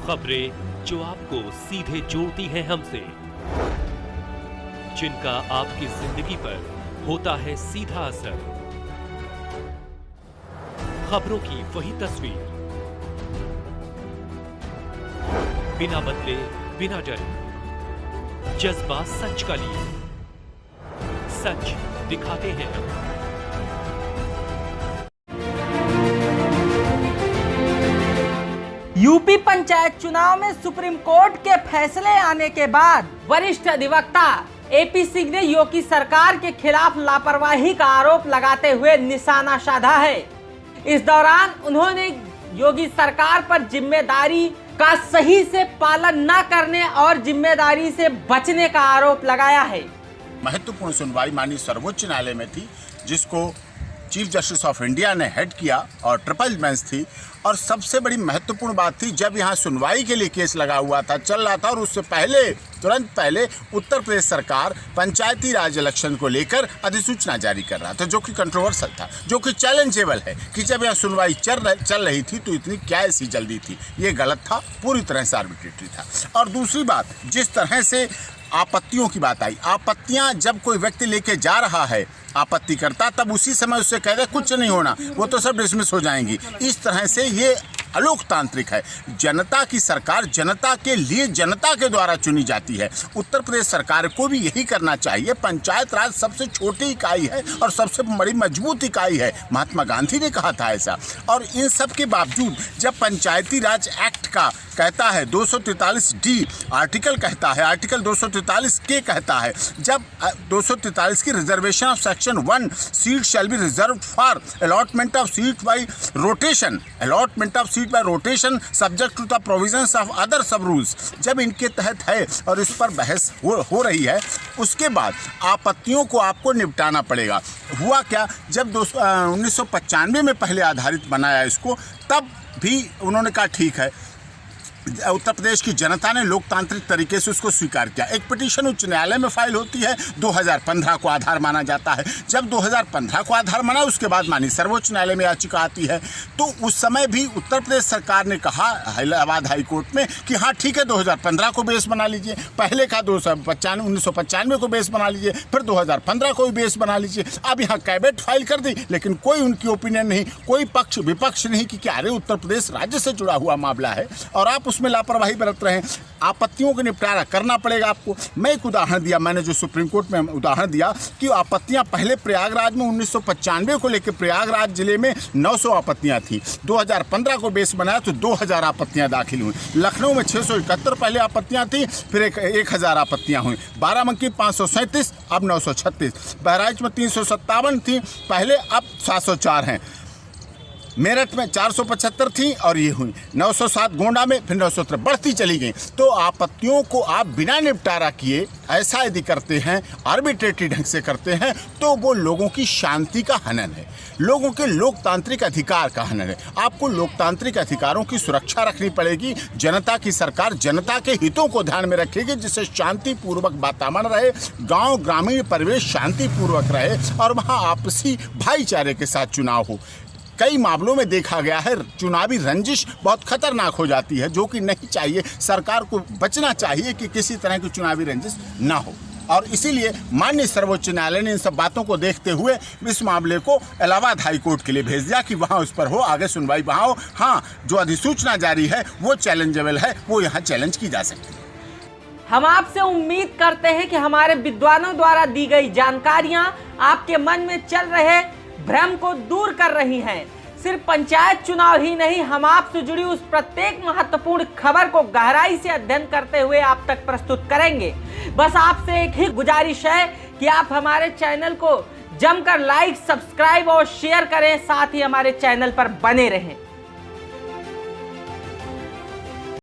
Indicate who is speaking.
Speaker 1: खबरें जो आपको सीधे जोड़ती हैं हमसे, जिनका आपकी जिंदगी पर होता है सीधा असर। खबरों की वही तस्वीर, बिना बदले बिना डरे, जज्बा सच का लिए, सच दिखाते हैं हम।
Speaker 2: यूपी पंचायत चुनाव में सुप्रीम कोर्ट के फैसले आने के बाद वरिष्ठ अधिवक्ता एपी सिंह ने योगी सरकार के खिलाफ लापरवाही का आरोप लगाते हुए निशाना साधा है। इस दौरान उन्होंने योगी सरकार पर जिम्मेदारी का सही से पालन न करने और जिम्मेदारी से बचने का आरोप लगाया है।
Speaker 3: महत्वपूर्ण सुनवाई माननीय सर्वोच्च न्यायालय में थी, जिसको चीफ जस्टिस ऑफ इंडिया ने हेड किया और ट्रिपल बेंच थी। और सबसे बड़ी महत्वपूर्ण बात थी, जब यहाँ सुनवाई के लिए केस लगा हुआ था, चल रहा था, और उससे पहले तुरंत पहले उत्तर प्रदेश सरकार पंचायती राज इलेक्शन को लेकर अधिसूचना जारी कर रहा था, जो कि कंट्रोवर्शियल था, जो कि चैलेंजेबल है कि जब यहाँ सुनवाई चल रही थी तो इतनी क्या ऐसी जल्दी थी। ये गलत था, पूरी तरह से आर्बिट्रेटरी था। और दूसरी बात, जिस तरह से आपत्तियों की बात आई, आपत्तियां जब कोई व्यक्ति लेके जा रहा है आपत्ति करता, तब उसी समय उससे कह दे कुछ नहीं होना, वो तो सब डिसमिस हो जाएंगी। इस तरह से ये अलोकतांत्रिक है। जनता की सरकार जनता के लिए, जनता के द्वारा चुनी जाती है। उत्तर प्रदेश सरकार को भी यही करना चाहिए। पंचायत राज सबसे छोटी इकाई है और सबसे बड़ी मजबूत इकाई है, महात्मा गांधी ने कहा था ऐसा। और इन सब के बावजूद जब पंचायती राज एक्ट का कहता है 243D आर्टिकल कहता है, आर्टिकल 243 के कहता है, जब 243 की reservation of section 1 seat shall be reserve for allotment of seat by rotation, allotment of seat by rotation subject to the provisions of other sub rules, जब इनके तहत है और इस पर बहस हो रही है, उसके बाद आपत्तियों को आपको निपटाना पड़ेगा। हुआ क्या, जब 1995 में पहले आधारित बनाया इसको, तब भी उन्होंने कहा ठीक है, उत्तर प्रदेश की जनता ने लोकतांत्रिक तरीके से उसको स्वीकार किया। एक पिटीशन उच्च न्यायालय में फाइल होती है, 2015 को आधार माना जाता है। जब 2015 को आधार माना, उसके बाद मानी सर्वोच्च न्यायालय में याचिका आती है। तो उस समय भी उत्तर प्रदेश सरकार ने कहा इलाहाबाद हाई कोर्ट में कि हाँ ठीक है, 2015 को बेस बना लीजिए, पहले का 1995 को बेस बना लीजिए, फिर 2015 को भी बेस बना लीजिए। अब यहाँ कैबिनेट फाइल कर दी, लेकिन कोई उनकी ओपिनियन नहीं, कोई पक्ष विपक्ष नहीं कि क्या, अरे उत्तर प्रदेश राज्य से जुड़ा हुआ मामला है और आप उसमें लापरवाही बरत रहे हैं। आपत्तियों का निपटारा करना पड़ेगा आपको। मैं एक उदाहरण दिया, मैंने जो सुप्रीम कोर्ट में उदाहरण दिया कि आपत्तियां पहले प्रयागराज में 1995 को लेकर प्रयागराज जिले में 900 आपत्तियां थी, 2015 को बेस बनाया तो 2000 आपत्तियां दाखिल हुई। लखनऊ में 671 पहले आपत्तियां थी, फिर 1000 आपत्तियां हुई। बाराबंकी 537, अब 936। बहराइच में 357 थी पहले, अब 704 हैं। मेरठ में 475 थी और ये हुई 907, गोंडा में फिर 903, बढ़ती चली गई। तो आपत्तियों को आप बिना निपटारा किए ऐसा यदि करते हैं, आर्बिट्रेटरी ढंग से करते हैं, तो वो लोगों की शांति का हनन है, लोगों के लोकतांत्रिक अधिकार का हनन है। आपको लोकतांत्रिक अधिकारों की सुरक्षा रखनी पड़ेगी। जनता की सरकार जनता के हितों को ध्यान में रखेगी, जिससे शांतिपूर्वक वातावरण रहे, गाँव ग्रामीण परिवेश शांतिपूर्वक रहे और वहाँ आपसी भाईचारे के साथ चुनाव हो। कई मामलों में देखा गया है चुनावी रंजिश बहुत खतरनाक हो जाती है, जो कि नहीं चाहिए। सरकार को बचना चाहिए कि किसी तरह की चुनावी रंजिश ना हो। और इसीलिए माननीय सर्वोच्च न्यायालय ने इन सब बातों को देखते हुए इस मामले को इलाहाबाद हाई कोर्ट के लिए भेज दिया कि वहाँ उस पर हो, आगे सुनवाई वहाँ हो। हाँ, जो अधिसूचना जारी है वो चैलेंजेबल है, वो यहाँ चैलेंज की जा सकती है।
Speaker 2: हम आपसे उम्मीद करते हैं कि हमारे विद्वानों द्वारा दी गई जानकारियां आपके मन में चल रहे भ्रम को दूर कर रही हैं। सिर्फ पंचायत चुनाव ही नहीं, हम आपसे जुड़ी उस प्रत्येक महत्वपूर्ण खबर को गहराई से अध्ययन करते हुए आप तक प्रस्तुत करेंगे। बस आपसे एक ही गुजारिश है कि आप हमारे चैनल को जमकर लाइक, सब्सक्राइब और शेयर करें, साथ ही हमारे चैनल पर बने रहें।